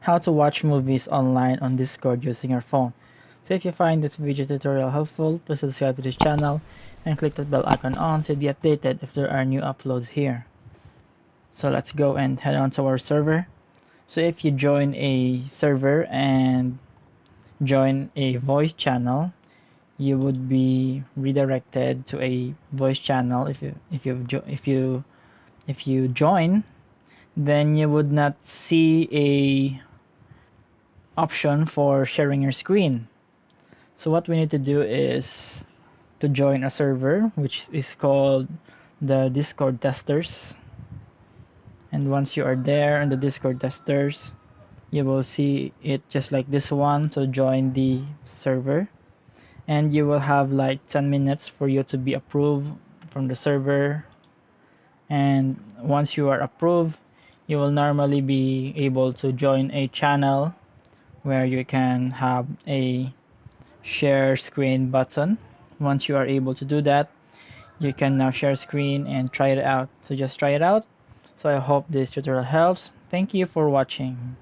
how to watch movies online on Discord using your phone. So if you find this video tutorial helpful, please subscribe to this channel and click that bell icon on so you'll be updated if there are new uploads here. So let's go and head on to our server. So if you join a server and join a voice channel, you would be redirected to a voice channel. If you join, then you would not see a option for sharing your screen. So what we need to do is to join a server which is called the Discord testers. And once you are there in the Discord testers, you will see it just like this one. So join the server, and you will have like 10 minutes for you to be approved from the server. And once you are approved, you will normally be able to join a channel where you can have a share screen button. Once you are able to do that, you can now share screen and try it out. So just try it out. So I hope this tutorial helps. Thank you for watching.